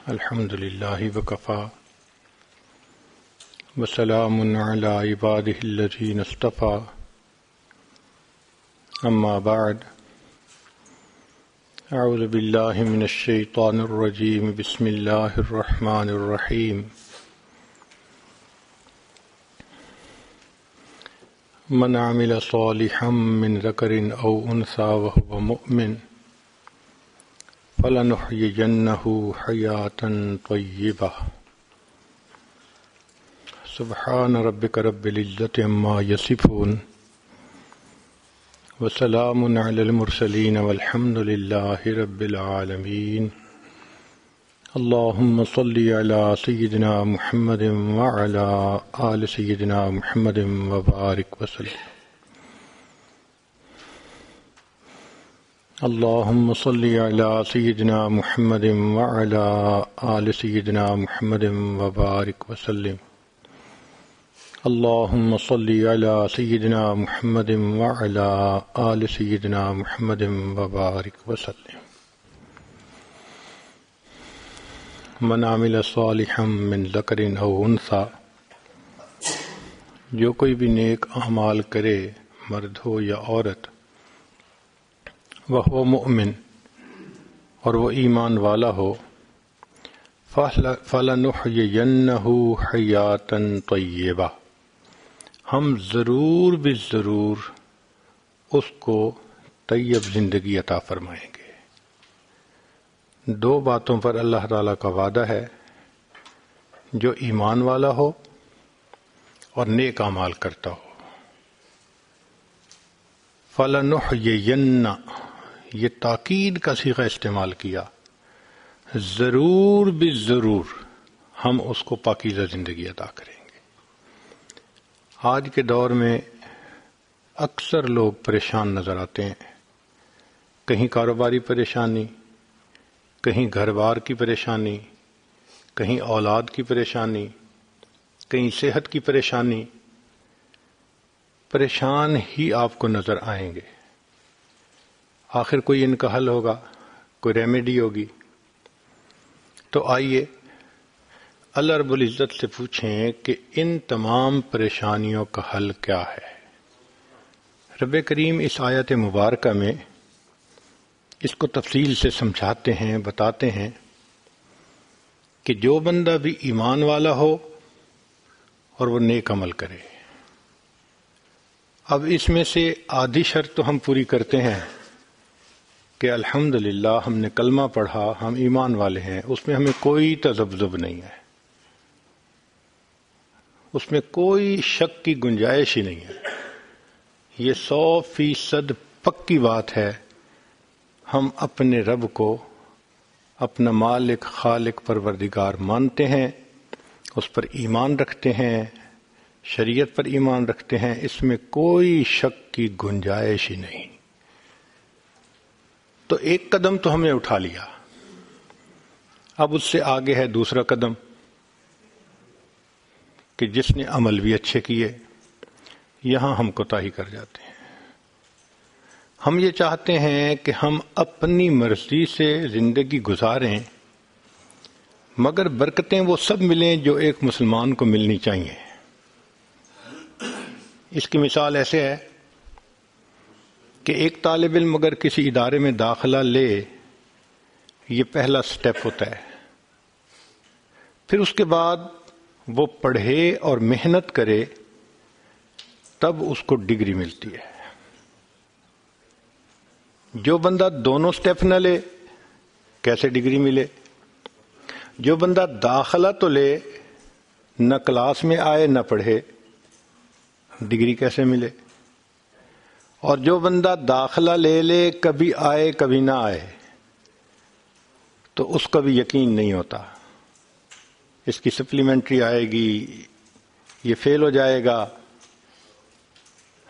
الحمد لله وكفى وسلام على عباده الذين اصطفى أما بعد أعوذ بالله من الشيطان الرجيم بسم الله الرحمن الرحيم من عمل صالحا من ذكر أو أنثى وهو مؤمن فلنحيينه حياة طيبة سبحان ربك رب العزة عما يصفون وسلام على المرسلين والحمد لله رب العالمين اللهم صل على سيدنا محمد وعلى آل سيدنا محمد وبارك وسلم اللهم صل على سيدنا محمد وعلى آل سيدنا محمد وبارك وسلم اللهم صل على سيدنا محمد وعلى آل سيدنا محمد وبارك وسلم من عمل صالحا من ذکر او انثى جو کوئی بھی نیک اعمال کرے مرد ہو یا عورت وہ مؤمن اور وہ ایمان والا ہو فَلَنُحْيِيَنَّهُ حَيَاةً طَيِّبَةً ہم ضرور بھی ضرور اس کو طیب زندگی عطا فرمائیں گے۔ دو باتوں پر اللہ تعالیٰ کا وعدہ ہے، جو ایمان والا ہو اور نیک اعمال کرتا ہو۔ فَلَنُحْيِيَنَّ یہ تاکید کا صیغہ استعمال کیا، ضرور بھی ضرور ہم اس کو پاکیزہ زندگی عطا کریں گے۔ آج کے دور میں اکثر لوگ پریشان نظر آتے ہیں، کہیں کاروباری پریشانی، کہیں گھر بار کی پریشانی، کہیں اولاد کی پریشانی، کہیں صحت کی پریشانی، پریشان ہی آپ کو نظر آئیں گے۔ آخر کوئی ان کا حل ہوگا، کوئی ریمیڈی ہوگی۔ تو آئیے اللہ رب العزت سے پوچھیں کہ ان تمام پریشانیوں کا حل کیا ہے۔ رب کریم اس آیت مبارکہ میں اس کو تفصیل سے سمجھاتے ہیں، بتاتے ہیں کہ جو بندہ بھی ایمان والا ہو اور وہ نیک عمل کرے۔ اب اس میں سے آدھی شرط تو ہم پوری کرتے ہیں کہ الحمدللہ ہم نے کلمہ پڑھا، ہم ایمان والے ہیں، اس میں ہمیں کوئی تذبذب نہیں ہے، اس میں کوئی شک کی گنجائش ہی نہیں ہے، یہ 100% پکی بات ہے۔ ہم اپنے رب کو اپنا مالک، خالق، پروردگار مانتے ہیں، اس پر ایمان رکھتے ہیں، شریعت پر ایمان رکھتے ہیں، اس میں کوئی شک کی گنجائش ہی نہیں۔ تو ایک قدم تو ہم نے اٹھا لیا، اب اس سے آگے ہے دوسرا قدم کہ جس نے عمل بھی اچھے کیے، یہاں ہم کوتاہی کر جاتے ہیں۔ ہم یہ چاہتے ہیں کہ ہم اپنی مرضی سے زندگی گزاریں، مگر برکتیں وہ سب ملیں جو ایک مسلمان کو ملنی چاہیے۔ اس کی مثال ایسے ہے کہ ایک طالب علم اگر کسی ادارے میں داخلہ لے، یہ پہلا سٹیپ ہوتا ہے، پھر اس کے بعد وہ پڑھے اور محنت کرے، تب اس کو ڈگری ملتی ہے۔ جو بندہ دونوں سٹیپ نہ لے، کیسے ڈگری ملے؟ جو بندہ داخلہ تو لے، نہ کلاس میں آئے نہ پڑھے، ڈگری کیسے ملے؟ اور جو بندہ داخلہ لے لے، کبھی آئے کبھی نہ آئے، تو اس کا بھی یقین نہیں ہوتا، اس کی سپلیمنٹری آئے گی، یہ فیل ہو جائے گا۔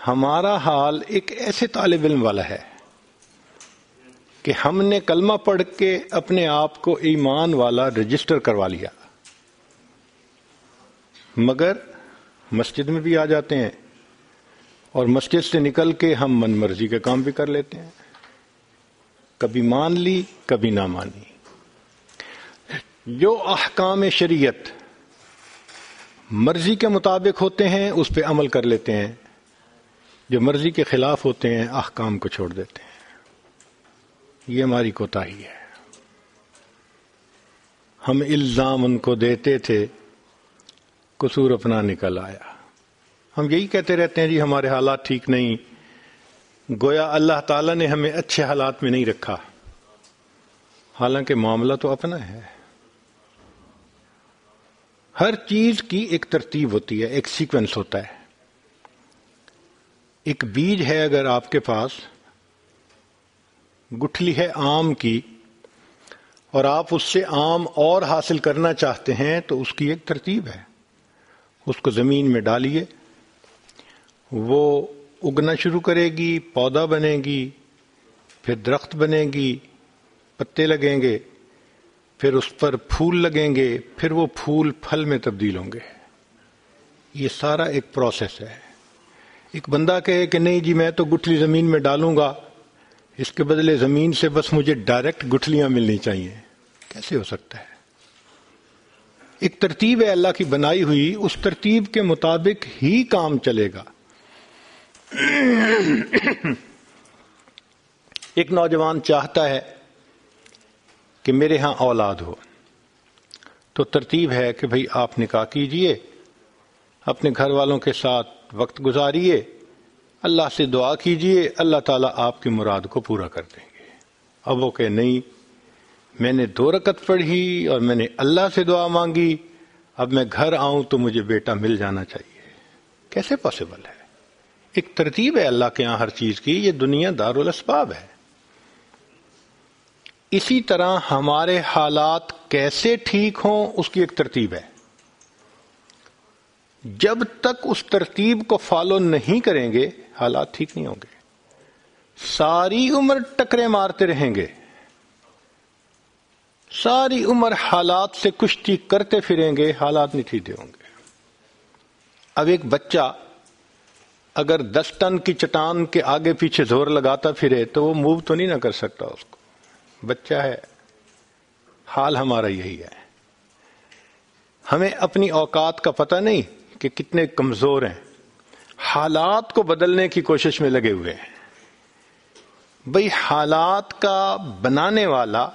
ہمارا حال ایک ایسے طالب علم والا ہے کہ ہم نے کلمہ پڑھ کے اپنے آپ کو ایمان والا رجسٹر کروا لیا، مگر مسجد میں بھی آ جاتے ہیں اور مسجد سے نکل کے ہم من مرضی کے کام بھی کر لیتے ہیں، کبھی مان لی کبھی نہ مانی۔ جو احکام شریعت مرضی کے مطابق ہوتے ہیں اس پہ عمل کر لیتے ہیں، جو مرضی کے خلاف ہوتے ہیں احکام کو چھوڑ دیتے ہیں. یہ ہماری کوتاہی ہے. ہم الزام ان کو دیتے تھے، قصور اپنا نکل آیا. ہم یہی کہتے رہتے ہیں جی ہمارے حالات ٹھیک نہیں، گویا اللہ تعالیٰ نے ہمیں اچھے حالات میں نہیں رکھا، حالانکہ معاملہ تو اپنا ہے. ہر چیز کی ایک ترتیب ہوتی ہے، ایک سیکوینس ہوتا ہے. ایک بیج ہے، اگر آپ کے پاس گٹھلی ہے آم کی اور آپ اس سے آم اور حاصل کرنا چاہتے ہیں تو اس کی ایک ترتیب ہے. اس کو زمین میں ڈالیے، وہ اگنا شروع کرے گی، پودا بنے گی، پھر درخت بنے گی، پتے لگیں گے، پھر اس پر پھول لگیں گے، پھر وہ پھول پھل میں تبدیل ہوں گے. یہ سارا ایک پروسیس ہے. ایک بندہ کہے کہ نہیں جی میں تو گٹھلی زمین میں ڈالوں گا، اس کے بدلے زمین سے بس مجھے ڈائریکٹ گٹھلیاں ملنی چاہیے، کیسے ہو سکتا ہے؟ ایک ترتیب ہے اللہ کی بنائی ہوئی، اس ترتیب کے مطابق ہی کام چلے گا. ایک نوجوان چاہتا ہے کہ میرے ہاں اولاد ہو، تو ترتیب ہے کہ بھئی آپ نکاح کیجئے، اپنے گھر والوں کے ساتھ وقت گزاریے، اللہ سے دعا کیجئے، اللہ تعالیٰ آپ کی مراد کو پورا کر دیں گے. اب وہ کہ نہیں، میں نے 2 رکعت پڑھی اور میں نے اللہ سے دعا مانگی، اب میں گھر آؤں تو مجھے بیٹا مل جانا چاہیے. کیسے پاسبل ہے؟ ایک ترتیب ہے اللہ کے یہاں ہر چیز کی. یہ دنیا دارالاسباب ہے. اسی طرح ہمارے حالات کیسے ٹھیک ہوں اس کی ایک ترتیب ہے. جب تک اس ترتیب کو فالو نہیں کریں گے حالات ٹھیک نہیں ہوں گے. ساری عمر ٹکرے مارتے رہیں گے، ساری عمر حالات سے کشتی کرتے پھریں گے، حالات نہیں ٹھیک ہوں گے. اب ایک بچہ اگر 10 ٹن کی چٹان کے آگے پیچھے زور لگاتا پھرے تو وہ موو تو نہیں نہ کر سکتا. اس کو بچہ ہے. حال ہمارا یہی ہے. ہمیں اپنی اوقات کا پتہ نہیں کہ کتنے کمزور ہیں، حالات کو بدلنے کی کوشش میں لگے ہوئے ہیں. بھئی حالات کا بنانے والا،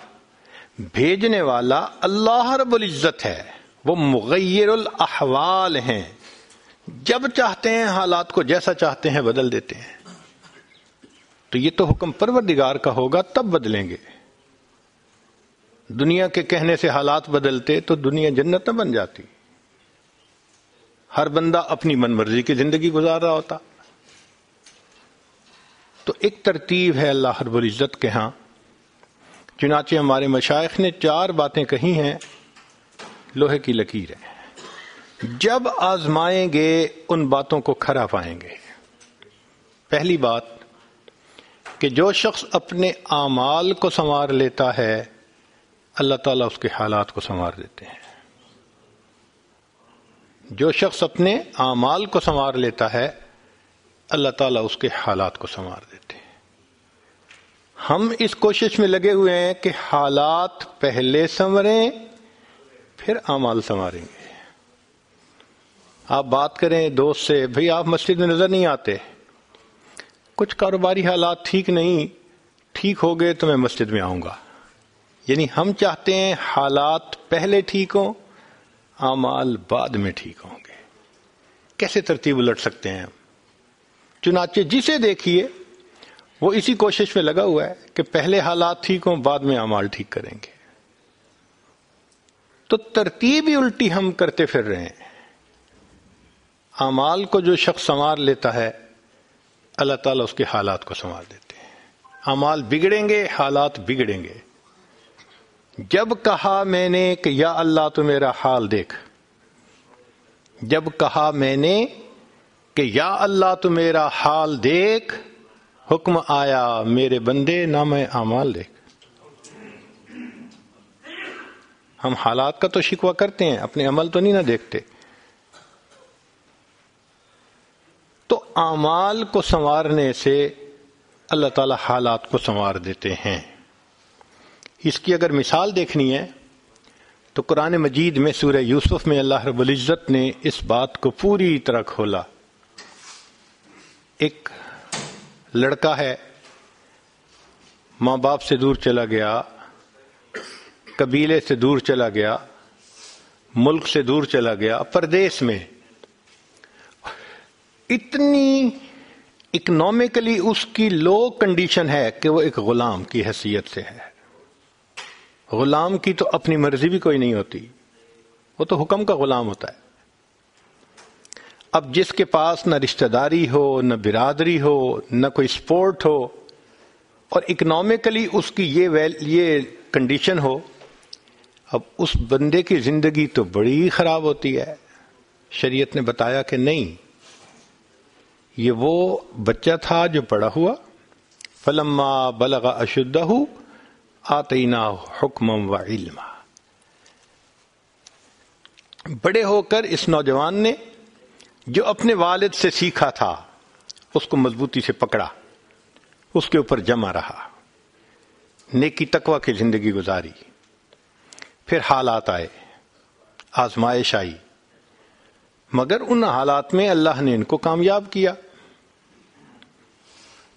بھیجنے والا اللہ رب العزت ہے، وہ مغیر الاحوال ہیں. جب چاہتے ہیں حالات کو جیسا چاہتے ہیں بدل دیتے ہیں. تو یہ تو حکم پروردگار کا ہوگا تب بدلیں گے. دنیا کے کہنے سے حالات بدلتے تو دنیا جنت نہ بن جاتی. ہر بندہ اپنی من مرضی کی زندگی گزار رہا ہوتا. تو ایک ترتیب ہے اللہ رب العزت کے ہاں. چنانچہ ہمارے مشائخ نے 4 باتیں کہی ہیں، لوہے کی لکیر ہے. جب آزمائیں گے ان باتوں کو کھرا پائیں گے. پہلی بات کہ جو شخص اپنے اعمال کو سنوار لیتا ہے اللہ تعالیٰ اس کے حالات کو سنوار دیتے ہیں. جو شخص اپنے اعمال کو سنوار لیتا ہے اللہ تعالیٰ اس کے حالات کو سنوار دیتے ہیں. ہم اس کوشش میں لگے ہوئے ہیں کہ حالات پہلے سنوریں پھر اعمال سنواریں گے. آپ بات کریں دوست سے، بھئی آپ مسجد میں نظر نہیں آتے، کچھ کاروباری حالات ٹھیک نہیں، ٹھیک ہو گئے تو میں مسجد میں آؤں گا. یعنی ہم چاہتے ہیں حالات پہلے ٹھیک ہوں، اعمال بعد میں ٹھیک ہوں گے. کیسے ترتیب الٹ سکتے ہیں ہم؟ چنانچہ جسے دیکھیے وہ اسی کوشش میں لگا ہوا ہے کہ پہلے حالات ٹھیک ہوں بعد میں اعمال ٹھیک کریں گے. تو ترتیب ہی الٹی ہم کرتے پھر رہے ہیں. اعمال کو جو شخص سنوار لیتا ہے اللہ تعالیٰ اس کے حالات کو سنوار دیتے ہیں. اعمال بگڑیں گے، حالات بگڑیں گے. جب کہا میں نے کہ یا اللہ تو میرا حال دیکھ، جب کہا میں نے کہ یا اللہ تو میرا حال دیکھ، حکم آیا میرے بندے نام اعمال دیکھ. ہم حالات کا تو شکوہ کرتے ہیں، اپنے عمل تو نہیں نہ دیکھتے. تو اعمال کو سنوارنے سے اللہ تعالی حالات کو سنوار دیتے ہیں. اس کی اگر مثال دیکھنی ہے تو تو قرآن مجید میں سورہ یوسف میں اللہ رب العزت نے اس بات کو پوری طرح کھولا. ایک لڑکا ہے، ماں باپ سے دور چلا گیا، قبیلے سے دور چلا گیا، ملک سے دور چلا گیا، پردیس میں. اتنی اکنامکلی اس کی لو کنڈیشن ہے کہ وہ ایک غلام کی حیثیت سے ہے. غلام کی تو اپنی مرضی بھی کوئی نہیں ہوتی، وہ تو حکم کا غلام ہوتا ہے. اب جس کے پاس نہ رشتہ داری ہو، نہ برادری ہو، نہ کوئی سپورٹ ہو، اور اکنامکلی اس کی یہ کنڈیشن ہو، اب اس بندے کی زندگی تو بڑی خراب ہوتی ہے. شریعت نے بتایا کہ نہیں، یہ وہ بچہ تھا جو بڑا ہوا. فلما بلغ اشدہ آتیناہ حکما وعلما. بڑے ہو کر اس نوجوان نے جو اپنے والد سے سیکھا تھا اس کو مضبوطی سے پکڑا، اس کے اوپر جمع رہا، نیکی تقوی کی زندگی گزاری. پھر حالات آئے، آزمائش آئی، مگر ان حالات میں اللہ نے ان کو کامیاب کیا.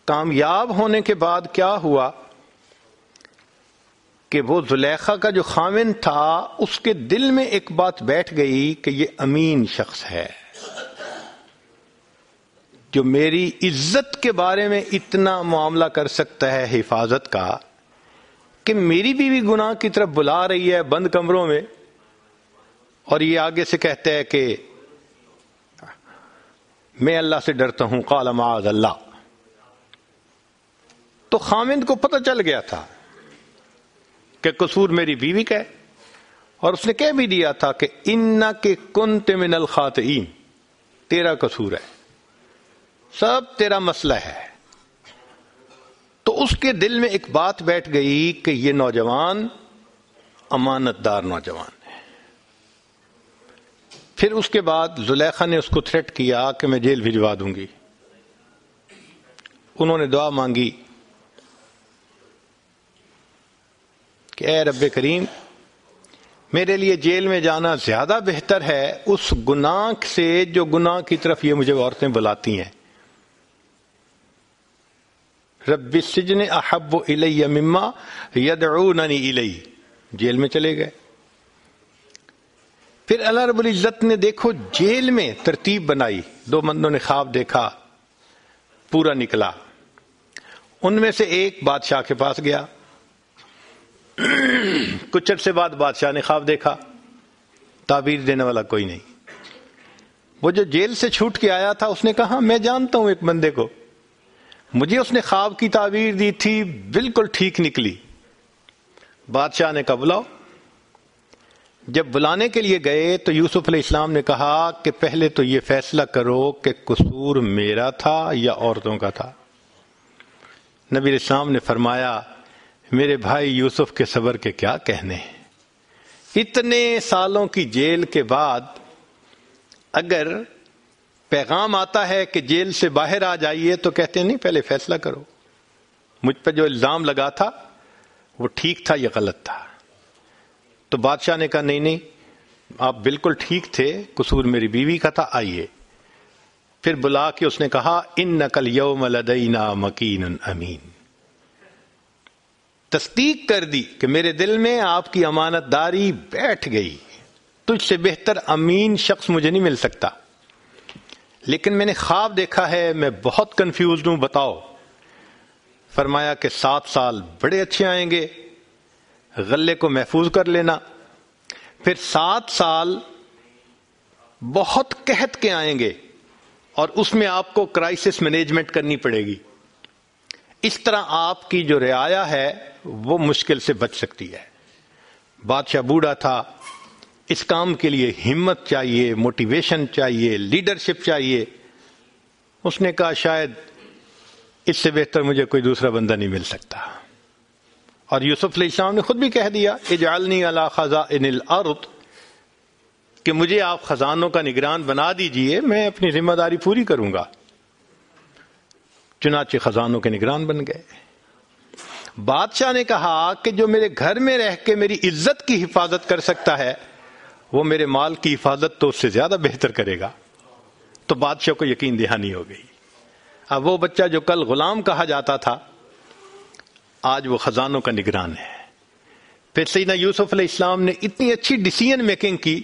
کامیاب ہونے کے بعد کیا ہوا کہ وہ زلیخا کا جو خاوند تھا اس کے دل میں ایک بات بیٹھ گئی کہ یہ امین شخص ہے، جو میری عزت کے بارے میں اتنا معاملہ کر سکتا ہے حفاظت کا، کہ میری بیوی گناہ کی طرف بلا رہی ہے بند کمروں میں، اور یہ آگے سے کہتا ہے کہ میں اللہ سے ڈرتا ہوں، قال معاذ اللہ. تو خاوند کو پتہ چل گیا تھا کہ قصور میری بیوی کا ہے، اور اس نے کہہ بھی دیا تھا کہ انک کنت من الخاطئین، تیرا قصور ہے، سب تیرا مسئلہ ہے. تو اس کے دل میں ایک بات بیٹھ گئی کہ یہ نوجوان امانت دار نوجوان ہے. پھر اس کے بعد زلیخا نے اس کو تھریٹ کیا کہ میں جیل بھجوا دوں گی. انہوں نے دعا مانگی کہ اے رب کریم، میرے لیے جیل میں جانا زیادہ بہتر ہے اس گناہ سے جو گناہ کی طرف یہ مجھے عورتیں بلاتی ہیں. رب السجن احب الی مما یدعوننی الیہ. جیل میں چلے گئے. پھر اللہ رب العزت نے دیکھو جیل میں ترتیب بنائی. 2 بندوں نے خواب دیکھا، پورا نکلا. ان میں سے ایک بادشاہ کے پاس گیا. کچھ عرصے بعد بادشاہ نے خواب دیکھا، تعبیر دینے والا کوئی نہیں. وہ جو جیل سے چھوٹ کے آیا تھا اس نے کہا میں جانتا ہوں ایک بندے کو، مجھے اس نے خواب کی تعبیر دی تھی، بالکل ٹھیک نکلی. بادشاہ نے کہا بلاؤ. جب بلانے کے لیے گئے تو یوسف علیہ السلام نے کہا کہ پہلے تو یہ فیصلہ کرو کہ قصور میرا تھا یا عورتوں کا تھا. نبی علیہ السلام نے فرمایا میرے بھائی یوسف کے صبر کے کیا کہنے. اتنے سالوں کی جیل کے بعد اگر پیغام آتا ہے کہ جیل سے باہر آ جائیے تو کہتے ہیں نہیں پہلے فیصلہ کرو، مجھ پہ جو الزام لگا تھا وہ ٹھیک تھا یا غلط تھا. تو بادشاہ نے کہا نہیں آپ بالکل ٹھیک تھے، قصور میری بیوی کا تھا، آئیے. پھر بلا کے اس نے کہا انک الیوم لدینا مکین امین. تصدیق کر دی کہ میرے دل میں آپ کی امانت داری بیٹھ گئی، تجھ سے بہتر امین شخص مجھے نہیں مل سکتا. لیکن میں نے خواب دیکھا ہے، میں بہت کنفیوزڈ ہوں، بتاؤ. فرمایا کہ 7 سال بڑے اچھے آئیں گے، غلے کو محفوظ کر لینا. پھر 7 سال بہت قحط کے آئیں گے اور اس میں آپ کو کرائسس مینجمنٹ کرنی پڑے گی. اس طرح آپ کی جو رعایا ہے وہ مشکل سے بچ سکتی ہے. بادشاہ بوڑھا تھا، اس کام کے لیے ہمت چاہیے، موٹیویشن چاہیے، لیڈرشپ چاہیے. اس نے کہا شاید اس سے بہتر مجھے کوئی دوسرا بندہ نہیں مل سکتا. اور یوسف علیہ السلام نے خود بھی کہہ دیا اجعلنی علی خزائن الارض، کہ مجھے آپ خزانوں کا نگران بنا دیجئے، میں اپنی ذمہ داری پوری کروں گا. چنانچہ خزانوں کے نگران بن گئے. بادشاہ نے کہا کہ جو میرے گھر میں رہ کے میری عزت کی حفاظت کر سکتا ہے وہ میرے مال کی حفاظت تو اس سے زیادہ بہتر کرے گا. تو بادشاہ کو یقین دہانی ہو گئی. اب وہ بچہ جو کل غلام کہا جاتا تھا آج وہ خزانوں کا نگران ہے. پھر سیدنا یوسف علیہ السلام نے اتنی اچھی ڈیسیژن میکنگ کی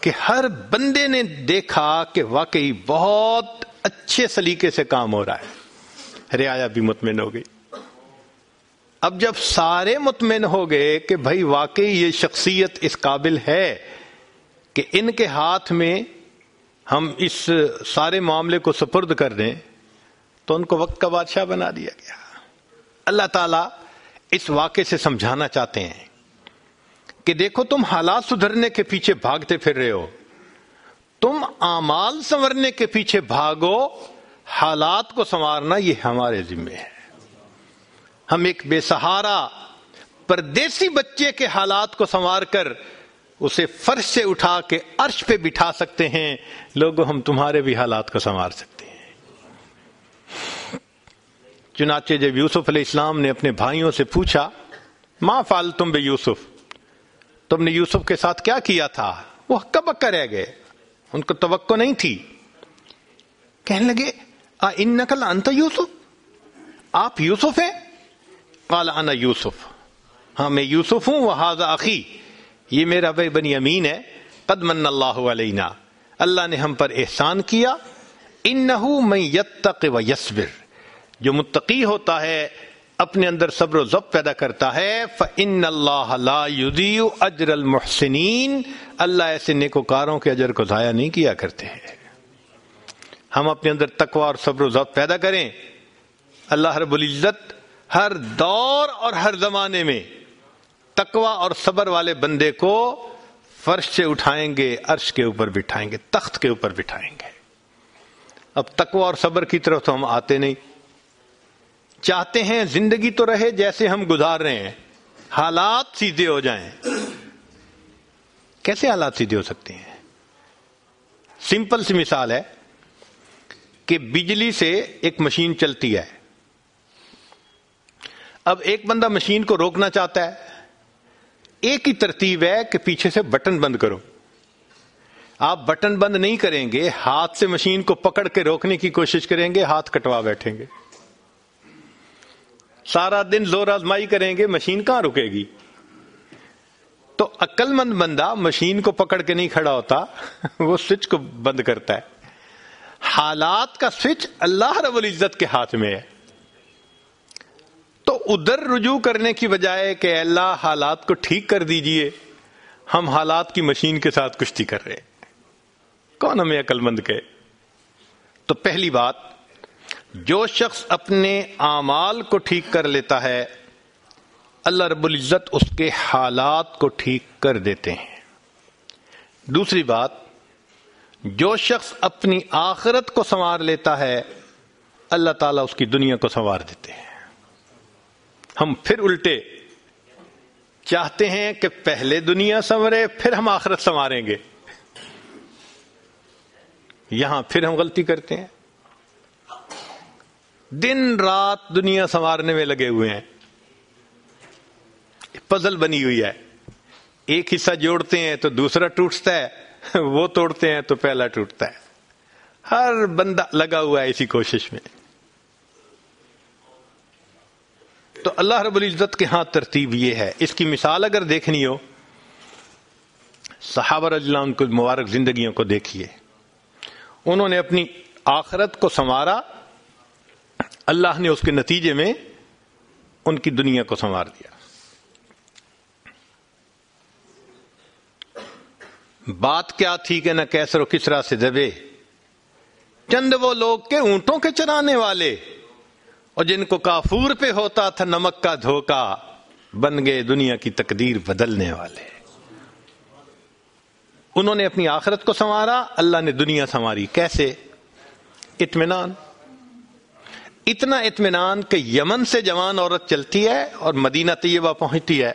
کہ ہر بندے نے دیکھا کہ واقعی بہت اچھے سلیقے سے کام ہو رہا ہے. رعایا بھی مطمئن ہو گئی. اب جب سارے مطمئن ہو گئے کہ بھائی واقعی یہ شخصیت اس قابل ہے کہ ان کے ہاتھ میں ہم اس سارے معاملے کو سپرد کر دیں، تو ان کو وقت کا بادشاہ بنا دیا گیا. اللہ تعالیٰ اس واقعے سے سمجھانا چاہتے ہیں کہ دیکھو تم حالات سدھرنے کے پیچھے بھاگتے پھر رہے ہو، تم اعمال سنورنے کے پیچھے بھاگو، حالات کو سنوارنا یہ ہمارے ذمہ ہے. ہم ایک بے سہارا پردیسی بچے کے حالات کو سنوار کر اسے فرش سے اٹھا کے عرش پہ بٹھا سکتے ہیں. لوگوں ہم تمہارے بھی حالات کو سنوار سکتے ہیں. چنانچہ جب یوسف علیہ السلام نے اپنے بھائیوں سے پوچھا ما فعلتم بیوسف، تم نے یوسف کے ساتھ کیا کیا تھا، وہ ہکا بکا رہ گئے، ان کو توقع نہیں تھی. کہنے لگے انک لانت یوسف، آپ یوسف ہیں؟ قال انا یوسف، ہاں میں یوسف ہوں. وہذا اخی، یہ میرا بھائی بنیامین ہے. قد من اللہ علینا، اللہ نے ہم پر احسان کیا. انہ من یتق ویصبر، جو متقی ہوتا ہے اپنے اندر صبر و ضبط پیدا کرتا ہے. فإن اللہ لا یضیع اجر المحسنین، اللہ ایسے نیکوکاروں کے اجر کو ضائع نہیں کیا کرتے ہیں. ہم اپنے اندر تقوی اور صبر و ضبط پیدا کریں، اللہ رب العزت ہر دور اور ہر زمانے میں تقوی اور صبر والے بندے کو فرش سے اٹھائیں گے، عرش کے اوپر بٹھائیں گے، تخت کے اوپر بٹھائیں گے. اب تقوی اور صبر کی طرف تو ہم آتے نہیں. چاہتے ہیں زندگی تو رہے جیسے ہم گزار رہے ہیں، حالات سیدھے ہو جائیں. کیسے حالات سیدھے ہو سکتے ہیں؟ سمپل سی مثال ہے کہ بجلی سے ایک مشین چلتی ہے. اب ایک بندہ مشین کو روکنا چاہتا ہے، ایک ہی ترتیب ہے کہ پیچھے سے بٹن بند کرو. آپ بٹن بند نہیں کریں گے، ہاتھ سے مشین کو پکڑ کے روکنے کی کوشش کریں گے، ہاتھ کٹوا بیٹھیں گے. سارا دن زور آزمائی کریں گے، مشین کہاں رکے گی؟ تو عقل مند بندہ مشین کو پکڑ کے نہیں کھڑا ہوتا، وہ سوئچ کو بند کرتا ہے. حالات کا سوئچ اللہ رب العزت کے ہاتھ میں ہے. تو ادھر رجوع کرنے کی بجائے کہ اللہ حالات کو ٹھیک کر دیجئے، ہم حالات کی مشین کے ساتھ کشتی کر رہے ہیں. کون ہمیں عقل مند کہے؟ تو پہلی بات، جو شخص اپنے اعمال کو ٹھیک کر لیتا ہے اللہ رب العزت اس کے حالات کو ٹھیک کر دیتے ہیں. دوسری بات، جو شخص اپنی آخرت کو سنوار لیتا ہے اللہ تعالیٰ اس کی دنیا کو سنوار دیتے ہیں. ہم پھر الٹے چاہتے ہیں کہ پہلے دنیا سنورے پھر ہم آخرت سنواریں گے. یہاں پھر ہم غلطی کرتے ہیں، دن رات دنیا سنوارنے میں لگے ہوئے ہیں. پزل بنی ہوئی ہے، ایک حصہ جوڑتے ہیں تو دوسرا ٹوٹتا ہے، وہ توڑتے ہیں تو پہلا ٹوٹتا ہے. ہر بندہ لگا ہوا ہے اسی کوشش میں. تو اللہ رب العزت کے ہاں ترتیب یہ ہے. اس کی مثال اگر دیکھنی ہو، صحابہ رضی اللہ عنہ کی مبارک زندگیوں کو دیکھیے. انہوں نے اپنی آخرت کو سنوارا، اللہ نے اس کے نتیجے میں ان کی دنیا کو سنوار دیا. بات کیا تھی کہ نہ کیسر و کسرا سے دبے، چند وہ لوگ کے اونٹوں کے چرانے والے، اور جن کو کافور پہ ہوتا تھا نمک کا دھوکا، بن گئے دنیا کی تقدیر بدلنے والے. انہوں نے اپنی آخرت کو سنوارا، اللہ نے دنیا سنواری. کیسے؟ اطمینان. اتنا اطمینان کہ یمن سے جوان عورت چلتی ہے اور مدینہ طیبہ پہنچتی ہے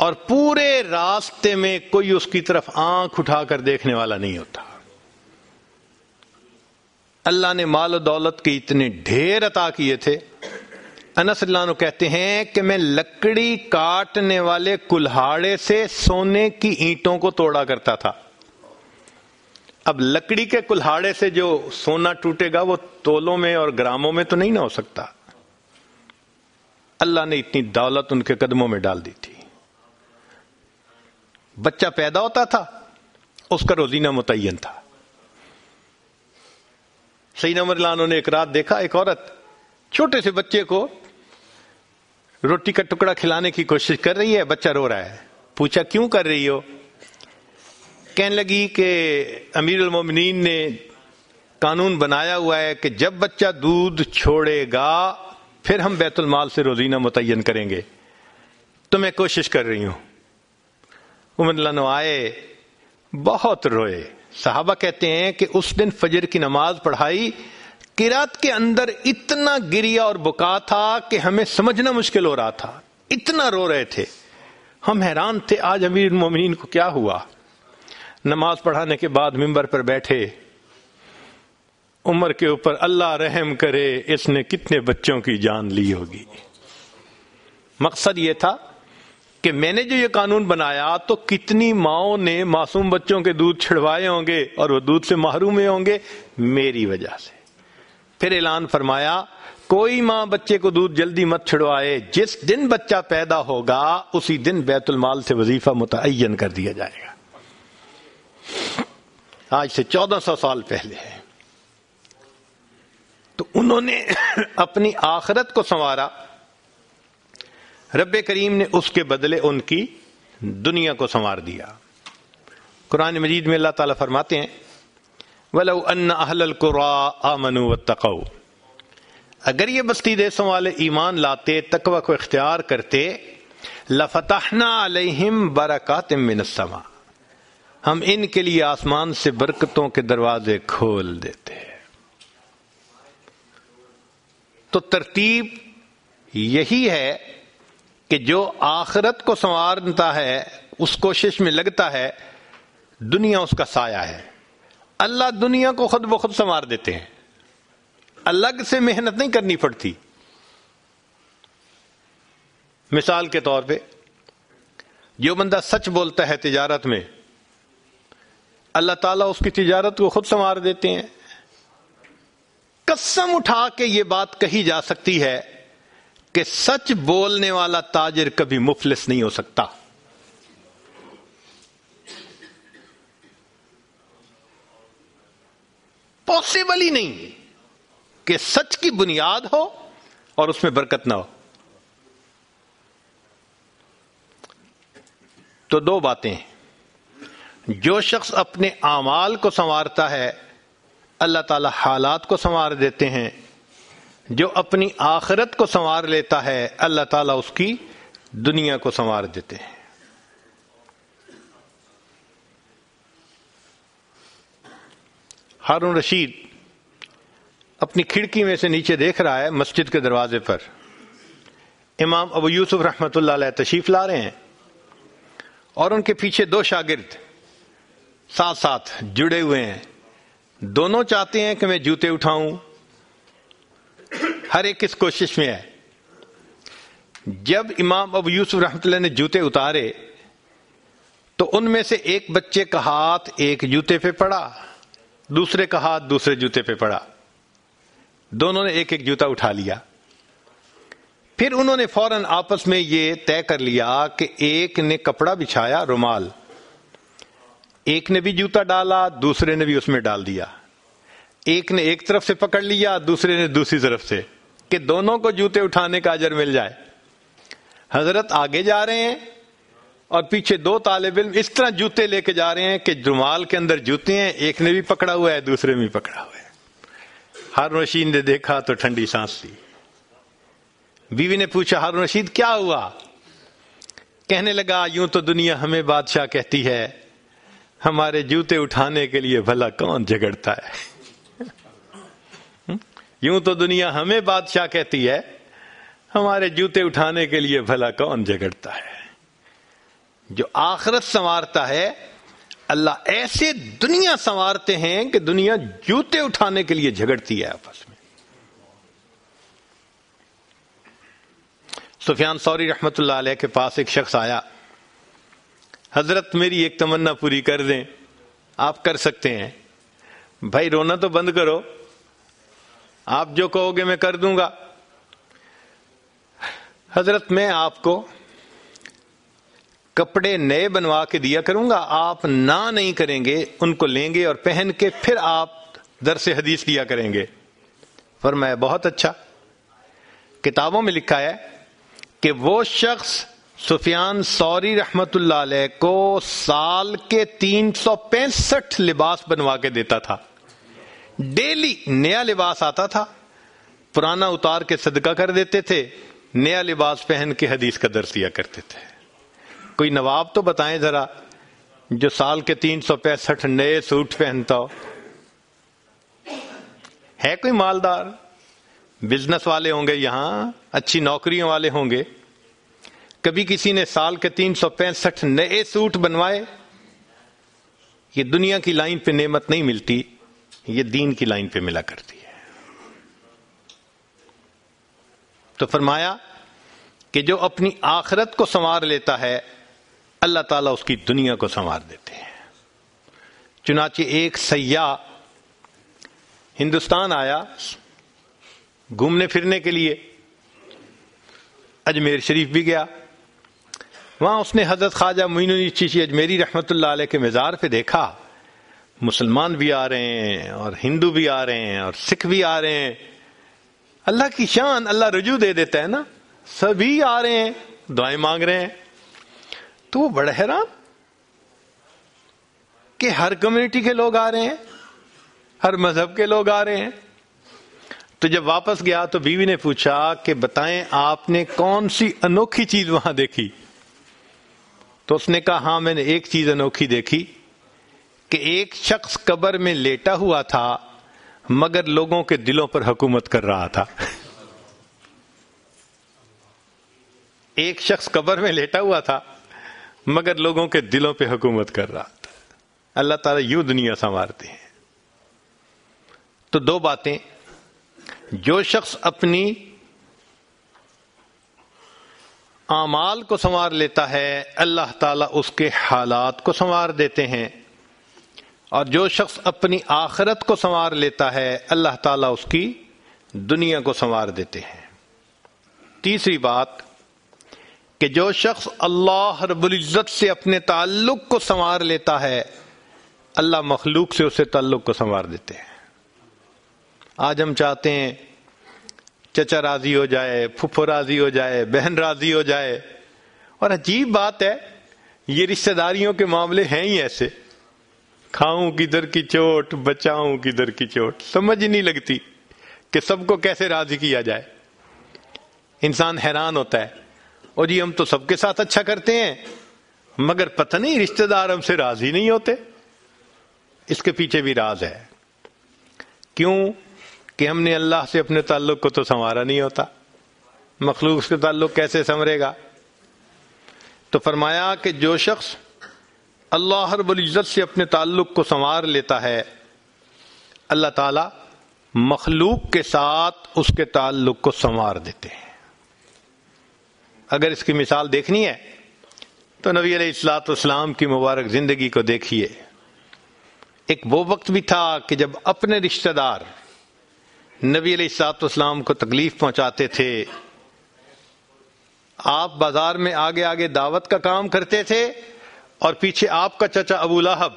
اور پورے راستے میں کوئی اس کی طرف آنکھ اٹھا کر دیکھنے والا نہیں ہوتا. اللہ نے مال و دولت کے اتنے ڈھیر عطا کیے تھے انس رضی اللہ عنہ کہتے ہیں کہ میں لکڑی کاٹنے والے کلہاڑے سے سونے کی اینٹوں کو توڑا کرتا تھا. اب لکڑی کے کلہاڑے سے جو سونا ٹوٹے گا وہ تولوں میں اور گراموں میں تو نہیں نہ ہو سکتا. اللہ نے اتنی دولت ان کے قدموں میں ڈال دی تھی. بچہ پیدا ہوتا تھا اس کا روزینہ متعین تھا. سیدنا عمر رضی اللہ عنہ نے ایک رات دیکھا ایک عورت چھوٹے سے بچے کو روٹی کا ٹکڑا کھلانے کی کوشش کر رہی ہے, بچہ رو رہا ہے. پوچھا کیوں کر رہی ہو؟ کہنے لگی کہ امیر المومنین نے قانون بنایا ہوا ہے کہ جب بچہ دودھ چھوڑے گا پھر ہم بیت المال سے روزینہ متعین کریں گے, تو میں کوشش کر رہی ہوں. عمر رضی اللہ عنہ آئے, بہت روئے. صحابہ کہتے ہیں کہ اس دن فجر کی نماز پڑھائی, قرات کے اندر اتنا گریا اور بکا تھا کہ ہمیں سمجھنا مشکل ہو رہا تھا, اتنا رو رہے تھے. ہم حیران تھے آج امیر المومنین کو کیا ہوا. نماز پڑھانے کے بعد ممبر پر بیٹھے, عمر کے اوپر اللہ رحم کرے اس نے کتنے بچوں کی جان لی ہوگی. مقصد یہ تھا کہ میں نے جو یہ قانون بنایا تو کتنی ماؤں نے معصوم بچوں کے دودھ چھڑوائے ہوں گے اور وہ دودھ سے محروم ہوں گے میری وجہ سے. پھر اعلان فرمایا کوئی ماں بچے کو دودھ جلدی مت چھڑوائے, جس دن بچہ پیدا ہوگا اسی دن بیت المال سے وظیفہ متعین کر دیا جائے گا. آج سے 1400 سال پہلے ہے. تو انہوں نے اپنی آخرت کو سنوارا, رب کریم نے اس کے بدلے ان کی دنیا کو سنوار دیا. قرآن مجید میں اللہ تعالیٰ فرماتے ہیں وَلَوْ أَنَّ أَهْلَ الْقُرَىٰ آمَنُوا وَاتَّقَوْا, اگر یہ بستی دیسوں والے ایمان لاتے, تقوی کو اختیار کرتے, لَفَتَحْنَا عَلَيْهِمْ بَرَكَاتٍ مِّنَ السَّمَاءِ, ہم ان کے لیے آسمان سے برکتوں کے دروازے کھول دیتے. تو ترتیب یہی ہے کہ جو آخرت کو سنوارتا ہے اس کوشش میں لگتا ہے, دنیا اس کا سایہ ہے. اللہ دنیا کو خود بخود سنوار دیتے ہیں, الگ سے محنت نہیں کرنی پڑتی. مثال کے طور پہ جو بندہ سچ بولتا ہے تجارت میں, اللہ تعالیٰ اس کی تجارت کو خود سنوار دیتے ہیں. قسم اٹھا کے یہ بات کہی جا سکتی ہے کہ سچ بولنے والا تاجر کبھی مفلس نہیں ہو سکتا. پاسبل ہی نہیں کہ سچ کی بنیاد ہو اور اس میں برکت نہ ہو. تو دو باتیں, جو شخص اپنے اعمال کو سنوارتا ہے اللہ تعالی حالات کو سنوار دیتے ہیں, جو اپنی آخرت کو سنوار لیتا ہے اللہ تعالیٰ اس کی دنیا کو سنوار دیتے ہیں. ہارون رشید اپنی کھڑکی میں سے نیچے دیکھ رہا ہے, مسجد کے دروازے پر امام ابو یوسف رحمۃ اللہ علیہ تشریف لا رہے ہیں اور ان کے پیچھے دو شاگرد ساتھ ساتھ جڑے ہوئے ہیں. دونوں چاہتے ہیں کہ میں جوتے اٹھاؤں, ہر ایک اس کوشش میں ہے. جب امام ابو یوسف رحمۃ اللہ نے جوتے اتارے تو ان میں سے ایک بچے کا ہاتھ ایک جوتے پہ پڑا, دوسرے کا ہاتھ دوسرے جوتے پہ پڑا. دونوں نے ایک ایک جوتا اٹھا لیا. پھر انہوں نے فوراً آپس میں یہ طے کر لیا کہ ایک نے کپڑا بچھایا, رومال, ایک نے بھی جوتا ڈالا, دوسرے نے بھی اس میں ڈال دیا. ایک نے ایک طرف سے پکڑ لیا, دوسرے نے دوسری طرف سے, کہ دونوں کو جوتے اٹھانے کا اجر مل جائے. حضرت آگے جا رہے ہیں اور پیچھے دو طالب علم اس طرح جوتے لے کے جا رہے ہیں کہ رومال کے اندر جوتے ہیں, ایک نے بھی پکڑا ہوا ہے دوسرے میں بھی پکڑا ہوا ہے. ہارون رشید نے دیکھا تو ٹھنڈی سانس لی. بیوی نے پوچھا ہارون رشید کیا ہوا؟ کہنے لگا یوں تو دنیا ہمیں بادشاہ کہتی ہے, ہمارے جوتے اٹھانے کے لیے بھلا کون جھگڑتا ہے. یوں تو دنیا ہمیں بادشاہ کہتی ہے, ہمارے جوتے اٹھانے کے لیے بھلا کون جھگڑتا ہے. جو آخرت سنوارتا ہے اللہ ایسے دنیا سنوارتے ہیں کہ دنیا جوتے اٹھانے کے لیے جھگڑتی ہے آپس میں. سفیان ثوری رحمۃ اللہ علیہ کے پاس ایک شخص آیا، حضرت میری ایک تمنا پوری کر دیں۔ آپ کر سکتے ہیں۔ بھائی رونا تو بند کرو، آپ جو کہو گے میں کر دوں گا۔ حضرت میں آپ کو کپڑے نئے بنوا کے دیا کروں گا، آپ نہ نہیں کریں گے، ان کو لیں گے اور پہن کے پھر آپ درس حدیث لیا کریں گے۔ فرمایا بہت اچھا۔ کتابوں میں لکھا ہے کہ وہ شخص سفیان ثوری رحمت اللہ علیہ کو سال کے 365 لباس بنوا کے دیتا تھا، ڈیلی نیا لباس آتا تھا، پرانا اتار کے صدقہ کر دیتے تھے، نیا لباس پہن کے حدیث کا درس دیا کرتے تھے۔ کوئی نواب تو بتائیں ذرا جو سال کے 365 نئے سوٹ پہنتا ہو۔ ہے کوئی مالدار؟ بزنس والے ہوں گے، یہاں اچھی نوکریوں والے ہوں گے، کبھی کسی نے سال کے 365 نئے سوٹ بنوائے؟ یہ دنیا کی لائن پہ نعمت نہیں ملتی، یہ دین کی لائن پہ ملا کرتی ہے۔ تو فرمایا کہ جو اپنی آخرت کو سنوار لیتا ہے اللہ تعالیٰ اس کی دنیا کو سنوار دیتے ہیں۔ چنانچہ ایک سیاح ہندوستان آیا گھومنے پھرنے کے لیے، اجمیر شریف بھی گیا، وہاں اس نے حضرت خواجہ معین الدین چشتی اجمیری رحمۃ اللہ علیہ کے مزار پہ دیکھا مسلمان بھی آ رہے ہیں اور ہندو بھی آ رہے ہیں اور سکھ بھی آ رہے ہیں۔ اللہ کی شان، اللہ رجوع دے دیتا ہے نا، سبھی آ رہے ہیں، دعائیں مانگ رہے ہیں۔ تو وہ بڑا حیران کہ ہر کمیونٹی کے لوگ آ رہے ہیں، ہر مذہب کے لوگ آ رہے ہیں۔ تو جب واپس گیا تو بیوی نے پوچھا کہ بتائیں آپ نے کون سی انوکھی چیز وہاں دیکھی؟ تو اس نے کہا ہاں میں نے ایک چیز انوکھی دیکھی کہ ایک شخص قبر میں لیٹا ہوا تھا مگر لوگوں کے دلوں پر حکومت کر رہا تھا۔ ایک شخص قبر میں لیٹا ہوا تھا مگر لوگوں کے دلوں پہ حکومت کر رہا تھا۔ اللہ تعالیٰ یوں دنیا سنوارتے ہیں۔ تو دو باتیں، جو شخص اپنی اعمال کو سنوار لیتا ہے اللہ تعالیٰ اس کے حالات کو سنوار دیتے ہیں، اور جو شخص اپنی آخرت کو سنوار لیتا ہے اللہ تعالیٰ اس کی دنیا کو سنوار دیتے ہیں۔ تیسری بات کہ جو شخص اللہ رب العزت سے اپنے تعلق کو سنوار لیتا ہے اللہ مخلوق سے اسے تعلق کو سنوار دیتے ہیں۔ آج ہم چاہتے ہیں چچا راضی ہو جائے، پھپھو راضی ہو جائے، بہن راضی ہو جائے، اور عجیب بات ہے یہ رشتہ داریوں کے معاملے ہیں ہی ایسے، کھاؤں کدھر کی چوٹ بچاؤں کدھر کی چوٹ، سمجھ ہی نہیں لگتی کہ سب کو کیسے راضی کیا جائے۔ انسان حیران ہوتا ہے، اور جی ہم تو سب کے ساتھ اچھا کرتے ہیں مگر پتہ نہیں رشتہ دار ہم سے راضی نہیں ہوتے۔ اس کے پیچھے بھی راز ہے، کیوں کہ ہم نے اللہ سے اپنے تعلق کو تو سنوارا نہیں ہوتا، مخلوق سے تعلق کیسے سنورے گا؟ تو فرمایا کہ جو شخص اللہ رب العزت سے اپنے تعلق کو سنوار لیتا ہے اللہ تعالیٰ مخلوق کے ساتھ اس کے تعلق کو سنوار دیتے ہیں۔ اگر اس کی مثال دیکھنی ہے تو نبی علیہ الصلوۃ والسلام کی مبارک زندگی کو دیکھیے۔ ایک وہ وقت بھی تھا کہ جب اپنے رشتہ دار نبی علیہ الصلوۃ والسلام کو تکلیف پہنچاتے تھے، آپ بازار میں آگے آگے دعوت کا کام کرتے تھے اور پیچھے آپ کا چچا ابو لہب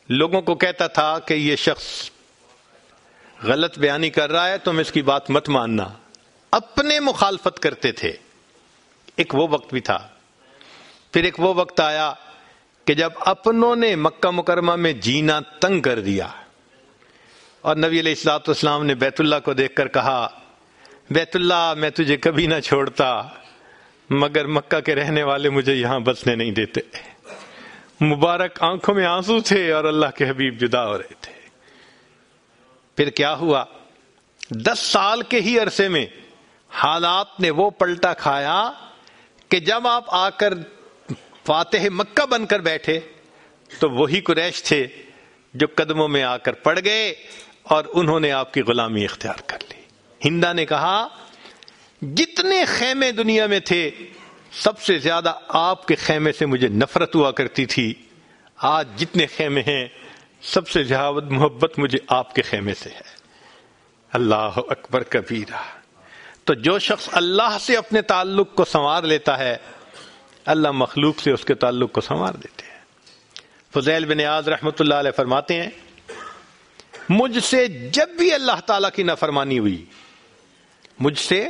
لوگوں کو کہتا تھا کہ یہ شخص غلط بیانی کر رہا ہے، تم اس کی بات مت ماننا، اپنے مخالفت کرتے تھے۔ ایک وہ وقت بھی تھا۔ پھر ایک وہ وقت آیا کہ جب اپنوں نے مکہ مکرمہ میں جینا تنگ کر دیا اور نبی علیہ الصلوۃ والسلام نے بیت اللہ کو دیکھ کر کہا بیت اللہ میں تجھے کبھی نہ چھوڑتا مگر مکہ کے رہنے والے مجھے یہاں بسنے نہیں دیتے۔ مبارک آنکھوں میں آنسو تھے اور اللہ کے حبیب جدا ہو رہے تھے۔ پھر کیا ہوا؟ 10 سال کے ہی عرصے میں حالات نے وہ پلٹا کھایا کہ جب آپ آ کر فاتح مکہ بن کر بیٹھے تو وہی قریش تھے جو قدموں میں آ کر پڑ گئے اور انہوں نے آپ کی غلامی اختیار کر لی۔ ہندا نے کہا جتنے خیمے دنیا میں تھے سب سے زیادہ آپ کے خیمے سے مجھے نفرت ہوا کرتی تھی، آج جتنے خیمے ہیں سب سے زیادہ محبت مجھے آپ کے خیمے سے ہے۔ اللہ اکبر کبیرہ۔ تو جو شخص اللہ سے اپنے تعلق کو سنوار لیتا ہے، اللہ مخلوق سے اس کے تعلق کو سنوار دیتے ہیں۔ فضیل بن عیاض رحمۃ اللہ علیہ فرماتے ہیں، مجھ سے جب بھی اللہ تعالیٰ کی نافرمانی ہوئی، مجھ سے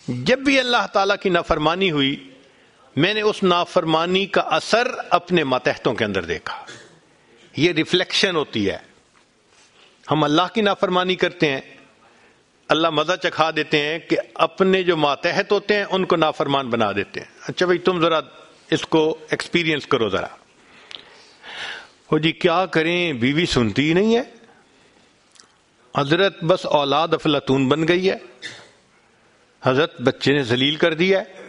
جب بھی اللہ تعالیٰ کی نافرمانی ہوئی، میں نے اس نافرمانی کا اثر اپنے ماتحتوں کے اندر دیکھا۔ یہ ریفلیکشن ہوتی ہے۔ ہم اللہ کی نافرمانی کرتے ہیں، اللہ مزہ چکھا دیتے ہیں کہ اپنے جو ماتحت ہوتے ہیں ان کو نافرمان بنا دیتے ہیں۔ اچھا بھائی تم ذرا اس کو ایکسپیرینس کرو ذرا۔ وہ جی کیا کریں، بیوی سنتی ہی نہیں ہے، حضرت بس اولاد افلاطون بن گئی ہے، حضرت بچے نے ذلیل کر دیا ہے۔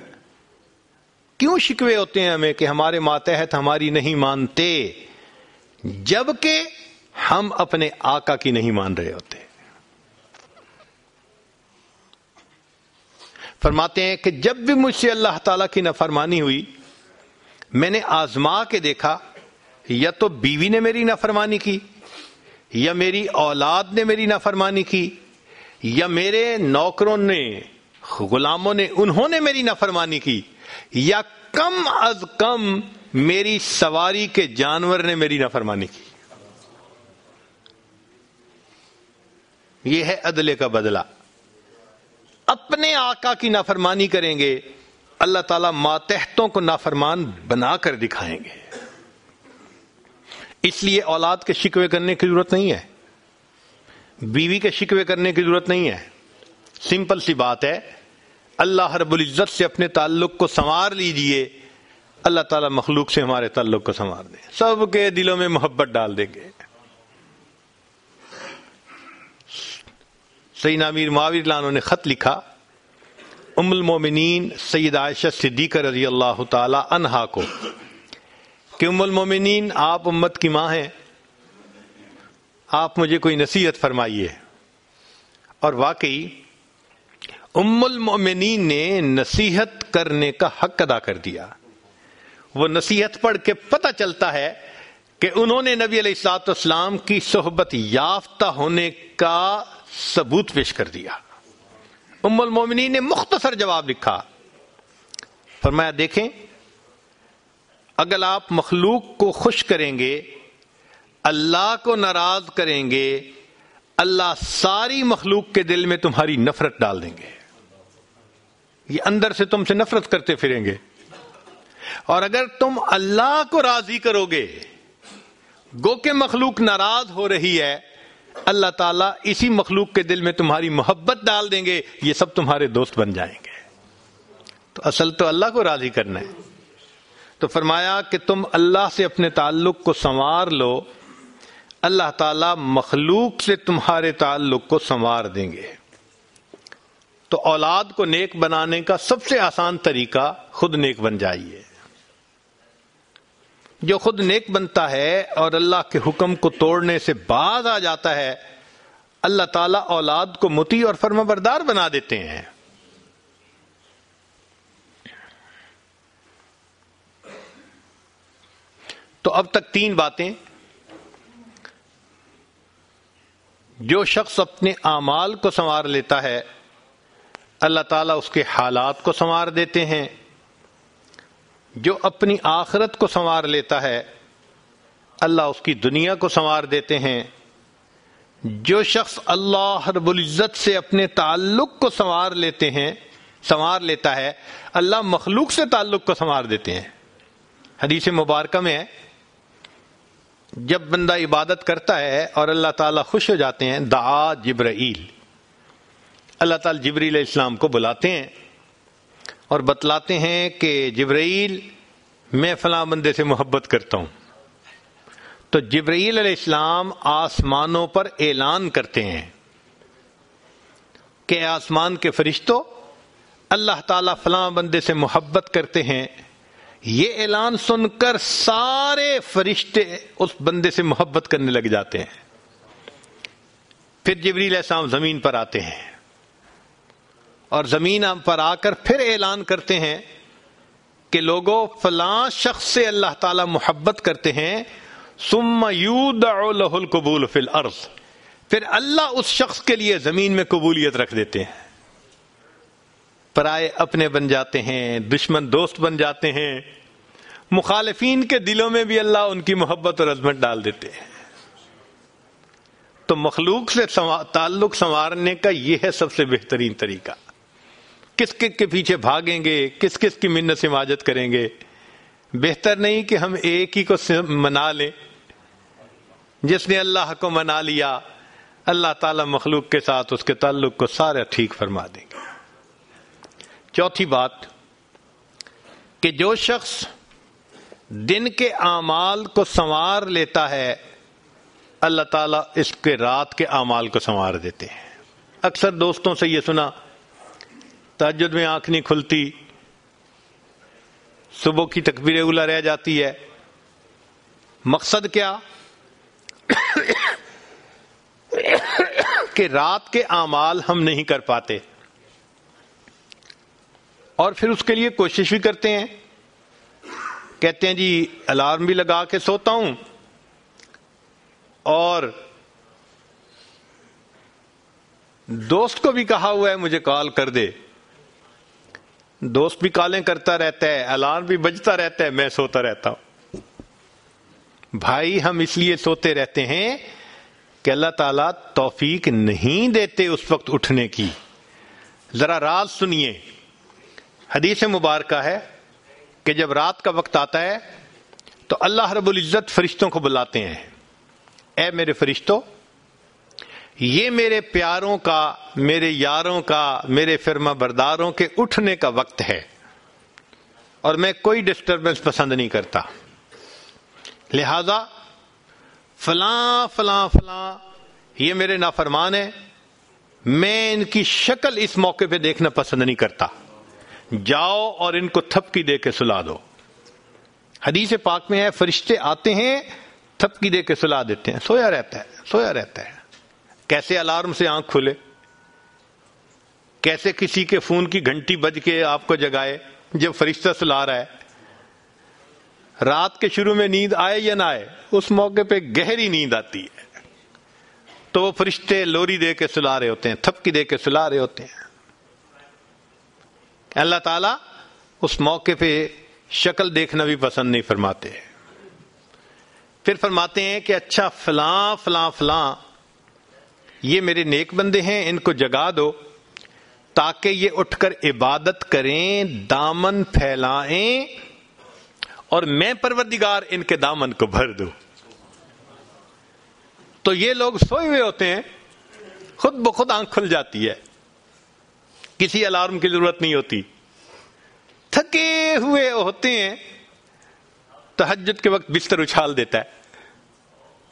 کیوں شکوے ہوتے ہیں ہمیں کہ ہمارے ماتحت ہماری نہیں مانتے، جبکہ ہم اپنے آقا کی نہیں مان رہے ہوتے۔ فرماتے ہیں کہ جب بھی مجھ سے اللہ تعالیٰ کی نافرمانی ہوئی، میں نے آزما کے دیکھا، یا تو بیوی نے میری نافرمانی کی، یا میری اولاد نے میری نافرمانی کی، یا میرے نوکروں نے، غلاموں نے، انہوں نے میری نافرمانی کی، یا کم از کم میری سواری کے جانور نے میری نافرمانی کی۔ یہ ہے عدل کا بدلہ۔ اپنے آقا کی نافرمانی کریں گے، اللہ تعالیٰ ماتحتوں کو نافرمان بنا کر دکھائیں گے۔ اس لیے اولاد کے شکوے کرنے کی ضرورت نہیں ہے، بیوی کے شکوے کرنے کی ضرورت نہیں ہے۔ سمپل سی بات ہے، اللہ رب العزت سے اپنے تعلق کو سنوار لیجئے، اللہ تعالیٰ مخلوق سے ہمارے تعلق کو سنوار دیں، سب کے دلوں میں محبت ڈال دیں گے۔ سیدنا امیر معاویہ رضی اللہ عنہ نے خط لکھا ام المومنین سیدہ عائشہ صدیقہ رضی اللہ تعالی عنہا کو کہ ام المومنین آپ امت کی ماں ہیں، آپ مجھے کوئی نصیحت فرمائیے۔ اور واقعی ام المومنین نے نصیحت کرنے کا حق ادا کر دیا۔ وہ نصیحت پڑھ کے پتہ چلتا ہے کہ انہوں نے نبی علیہ الصلوۃ والسلام کی صحبت یافتہ ہونے کا ثبوت پیش کر دیا۔ ام المومنین نے مختصر جواب لکھا، فرمایا دیکھیں اگر آپ مخلوق کو خوش کریں گے، اللہ کو ناراض کریں گے، اللہ ساری مخلوق کے دل میں تمہاری نفرت ڈال دیں گے، یہ اندر سے تم سے نفرت کرتے پھریں گے۔ اور اگر تم اللہ کو راضی کرو گے، گو کہ مخلوق ناراض ہو رہی ہے، اللہ تعالیٰ اسی مخلوق کے دل میں تمہاری محبت ڈال دیں گے، یہ سب تمہارے دوست بن جائیں گے۔ تو اصل تو اللہ کو راضی کرنا ہے۔ تو فرمایا کہ تم اللہ سے اپنے تعلق کو سنوار لو، اللہ تعالیٰ مخلوق سے تمہارے تعلق کو سنوار دیں گے۔ تو اولاد کو نیک بنانے کا سب سے آسان طریقہ خود نیک بن جائیے۔ جو خود نیک بنتا ہے اور اللہ کے حکم کو توڑنے سے باز آ جاتا ہے، اللہ تعالیٰ اولاد کو مطیع اور فرمانبردار بنا دیتے ہیں۔ تو اب تک 3 باتیں، جو شخص اپنے اعمال کو سنوار لیتا ہے اللہ تعالیٰ اس کے حالات کو سنوار دیتے ہیں، جو اپنی آخرت کو سنوار لیتا ہے اللہ اس کی دنیا کو سنوار دیتے ہیں، جو شخص اللہ رب العزت سے اپنے تعلق کو سنوار لیتا ہے اللہ مخلوق سے تعلق کو سنوار دیتے ہیں۔ حدیث مبارکہ میں ہے جب بندہ عبادت کرتا ہے اور اللہ تعالیٰ خوش ہو جاتے ہیں، دعا جبرائیل، اللہ تعالیٰ جبرائیل علیہ السلام کو بلاتے ہیں اور بتلاتے ہیں کہ جبرائیل میں فلاں بندے سے محبت کرتا ہوں۔ تو جبرائیل علیہ السلام آسمانوں پر اعلان کرتے ہیں کہ آسمان کے فرشتوں اللہ تعالیٰ فلاں بندے سے محبت کرتے ہیں۔ یہ اعلان سن کر سارے فرشتے اس بندے سے محبت کرنے لگ جاتے ہیں۔ پھر جبرائیل علیہ السلام زمین پر آتے ہیں اور زمین پر آ کر پھر اعلان کرتے ہیں کہ لوگوں فلاں شخص سے اللہ تعالیٰ محبت کرتے ہیں، ثم یودع لہ القبول فی الارض، پھر اللہ اس شخص کے لیے زمین میں قبولیت رکھ دیتے ہیں، پرائے اپنے بن جاتے ہیں، دشمن دوست بن جاتے ہیں، مخالفین کے دلوں میں بھی اللہ ان کی محبت اور عظمت ڈال دیتے ہیں۔ تو مخلوق سے تعلق سنوارنے کا یہ ہے سب سے بہترین طریقہ۔ کس کے پیچھے بھاگیں گے، کس کی منت سماجت کریں گے؟ بہتر نہیں کہ ہم ایک ہی کو منا لیں؟ جس نے اللہ کو منا لیا، اللہ تعالیٰ مخلوق کے ساتھ اس کے تعلق کو سارا ٹھیک فرما دیں گے۔ چوتھی بات کہ جو شخص دن کے اعمال کو سنوار لیتا ہے، اللہ تعالیٰ اس کے رات کے اعمال کو سنوار دیتے ہیں۔ اکثر دوستوں سے یہ سنا، تہجد میں آنکھ نہیں کھلتی، صبح کی تکبیر اولیٰ رہ جاتی ہے، مقصد کیا؟ کہ رات کے اعمال ہم نہیں کر پاتے، اور پھر اس کے لیے کوشش بھی کرتے ہیں، کہتے ہیں جی الارم بھی لگا کے سوتا ہوں اور دوست کو بھی کہا ہوا ہے مجھے کال کر دے، دوست بھی کالیں کرتا رہتا ہے، الارم بھی بجتا رہتا ہے، میں سوتا رہتا ہوں۔ بھائی ہم اس لیے سوتے رہتے ہیں کہ اللہ تعالیٰ توفیق نہیں دیتے اس وقت اٹھنے کی۔ ذرا راز سنیے، حدیث مبارکہ ہے کہ جب رات کا وقت آتا ہے تو اللہ رب العزت فرشتوں کو بلاتے ہیں، اے میرے فرشتوں، یہ میرے پیاروں کا، میرے یاروں کا، میرے فرما برداروں کے اٹھنے کا وقت ہے، اور میں کوئی ڈسٹربنس پسند نہیں کرتا، لہذا فلاں فلاں فلاں یہ میرے نافرمان ہیں، میں ان کی شکل اس موقع پہ دیکھنا پسند نہیں کرتا، جاؤ اور ان کو تھپکی دے کے سلا دو۔ حدیث پاک میں ہے فرشتے آتے ہیں، تھپکی دے کے سلا دیتے ہیں، سویا رہتا ہے، سویا رہتا ہے۔ کیسے الارم سے آنکھ کھلے؟ کیسے کسی کے فون کی گھنٹی بج کے آپ کو جگائے جب فرشتہ سلا رہا ہے؟ رات کے شروع میں نیند آئے یا نہ آئے، اس موقع پہ گہری نیند آتی ہے، تو وہ فرشتے لوری دے کے سلا رہے ہوتے ہیں، تھپکی دے کے سلا رہے ہوتے ہیں۔ اللہ تعالیٰ اس موقع پہ شکل دیکھنا بھی پسند نہیں فرماتے۔ پھر فرماتے ہیں کہ اچھا فلاں فلاں فلاں یہ میرے نیک بندے ہیں، ان کو جگا دو تاکہ یہ اٹھ کر عبادت کریں، دامن پھیلائیں، اور میں پروردگار ان کے دامن کو بھر دوں۔ تو یہ لوگ سوئے ہوئے ہوتے ہیں، خود بخود آنکھ کھل جاتی ہے، کسی الارم کی ضرورت نہیں ہوتی، تھکے ہوئے ہوتے ہیں، تہجد کے وقت بستر اچھال دیتا ہے،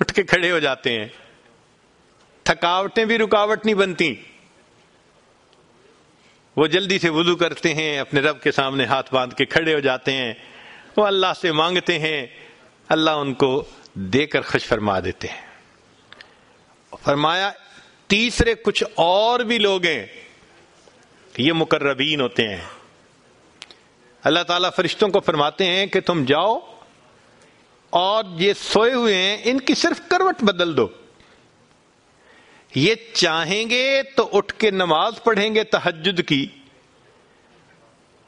اٹھ کے کھڑے ہو جاتے ہیں، تھکاوٹیں بھی رکاوٹ نہیں بنتی، وہ جلدی سے وضو کرتے ہیں، اپنے رب کے سامنے ہاتھ باندھ کے کھڑے ہو جاتے ہیں، وہ اللہ سے مانگتے ہیں، اللہ ان کو دے کر خوش فرما دیتے ہیں۔ فرمایا تیسرے کچھ اور بھی لوگ ہیں، یہ مقربین ہوتے ہیں، اللہ تعالیٰ فرشتوں کو فرماتے ہیں کہ تم جاؤ اور یہ سوئے ہوئے ہیں ان کی صرف کروٹ بدل دو، یہ چاہیں گے تو اٹھ کے نماز پڑھیں گے تہجد کی،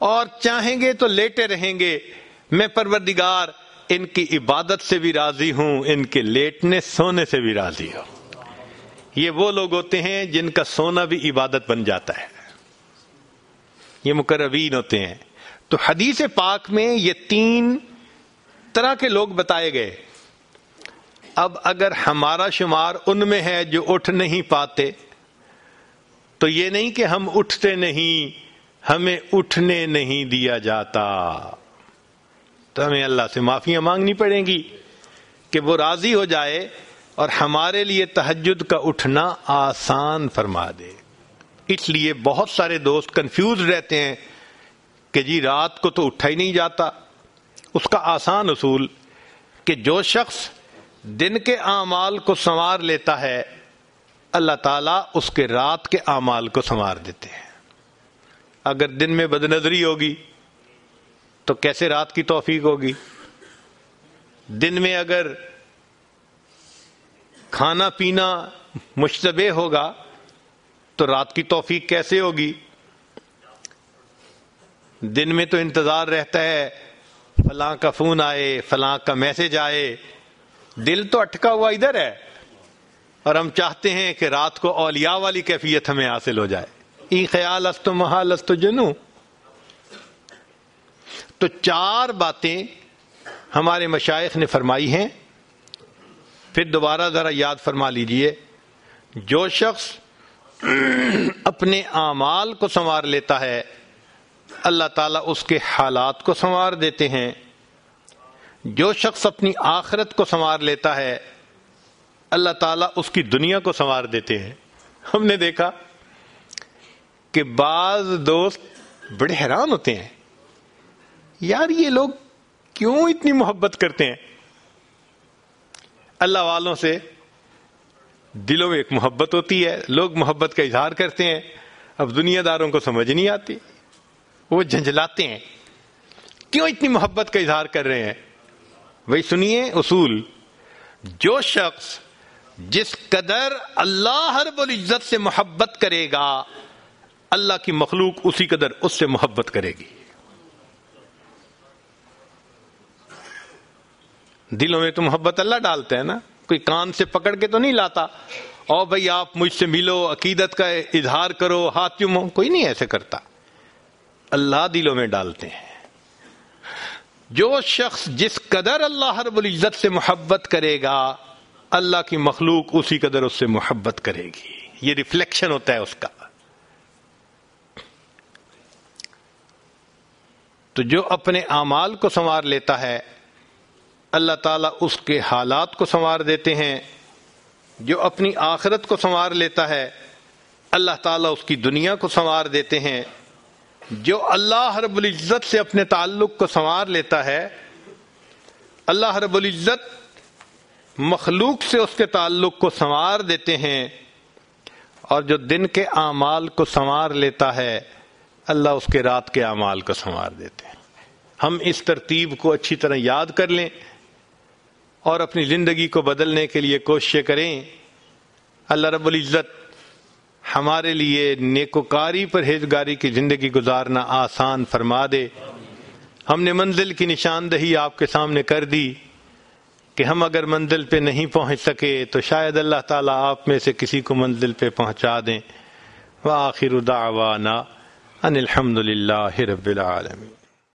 اور چاہیں گے تو لیٹے رہیں گے، میں پروردگار ان کی عبادت سے بھی راضی ہوں، ان کے لیٹنے سونے سے بھی راضی ہوں۔ یہ وہ لوگ ہوتے ہیں جن کا سونا بھی عبادت بن جاتا ہے، یہ مقربین ہوتے ہیں۔ تو حدیث پاک میں یہ 3 طرح کے لوگ بتائے گئے۔ اب اگر ہمارا شمار ان میں ہے جو اٹھ نہیں پاتے، تو یہ نہیں کہ ہم اٹھتے نہیں، ہمیں اٹھنے نہیں دیا جاتا، تو ہمیں اللہ سے معافیاں مانگنی پڑیں گی کہ وہ راضی ہو جائے اور ہمارے لیے تہجد کا اٹھنا آسان فرما دے۔ اس لیے بہت سارے دوست کنفیوز رہتے ہیں کہ جی رات کو تو اٹھا ہی نہیں جاتا۔ اس کا آسان اصول کہ جو شخص دن کے اعمال کو سنوار لیتا ہے، اللہ تعالیٰ اس کے رات کے اعمال کو سنوار دیتے ہیں۔ اگر دن میں بد نظری ہوگی تو کیسے رات کی توفیق ہوگی؟ دن میں اگر کھانا پینا مشتبہ ہوگا تو رات کی توفیق کیسے ہوگی؟ دن میں تو انتظار رہتا ہے فلاں کا فون آئے، فلاں کا میسج آئے، دل تو اٹکا ہوا ادھر ہے، اور ہم چاہتے ہیں کہ رات کو اولیاء والی کیفیت ہمیں حاصل ہو جائے۔ ای خیال است و محال است و جنوں۔ تو 4 باتیں ہمارے مشائخ نے فرمائی ہیں، پھر دوبارہ ذرا یاد فرما لیجئے۔ جو شخص اپنے اعمال کو سنوار لیتا ہے اللہ تعالیٰ اس کے حالات کو سنوار دیتے ہیں۔ جو شخص اپنی آخرت کو سنوار لیتا ہے اللہ تعالیٰ اس کی دنیا کو سنوار دیتے ہیں۔ ہم نے دیکھا کہ بعض دوست بڑے حیران ہوتے ہیں، یار یہ لوگ کیوں اتنی محبت کرتے ہیں؟ اللہ والوں سے دلوں میں ایک محبت ہوتی ہے، لوگ محبت کا اظہار کرتے ہیں، اب دنیا داروں کو سمجھ نہیں آتی، وہ جھنجھلاتے ہیں کیوں اتنی محبت کا اظہار کر رہے ہیں۔ وہی سنیے اصول، جو شخص جس قدر اللہ رب العزت سے محبت کرے گا اللہ کی مخلوق اسی قدر اس سے محبت کرے گی۔ دلوں میں تو محبت اللہ ڈالتا ہے نا، کوئی کان سے پکڑ کے تو نہیں لاتا، او بھائی آپ مجھ سے ملو، عقیدت کا اظہار کرو، ہاتھ چومو، کوئی نہیں ایسے کرتا، اللہ دلوں میں ڈالتے ہیں۔ جو شخص جس قدر اللہ رب العزت سے محبت کرے گا اللہ کی مخلوق اسی قدر اس سے محبت کرے گی، یہ ریفلیکشن ہوتا ہے اس کا۔ تو جو اپنے اعمال کو سنوار لیتا ہے اللہ تعالیٰ اس کے حالات کو سنوار دیتے ہیں۔ جو اپنی آخرت کو سنوار لیتا ہے اللہ تعالیٰ اس کی دنیا کو سنوار دیتے ہیں۔ جو اللہ رب العزت سے اپنے تعلق کو سنوار لیتا ہے اللہ رب العزت مخلوق سے اس کے تعلق کو سنوار دیتے ہیں، اور جو دن کے اعمال کو سنوار لیتا ہے اللہ اس کے رات کے اعمال کو سنوار دیتے ہیں۔ ہم اس ترتیب کو اچھی طرح یاد کر لیں اور اپنی زندگی کو بدلنے کے لیے کوششیں کریں۔ اللہ رب العزت ہمارے لیے نیکوکاری پرہیزگاری کی زندگی گزارنا آسان فرما دے۔ ہم نے منزل کی نشاندہی آپ کے سامنے کر دی کہ ہم اگر منزل پہ نہیں پہنچ سکے تو شاید اللہ تعالیٰ آپ میں سے کسی کو منزل پہ پہنچا دیں۔ وآخر دعوانا ان الحمد للہ رب العالمین۔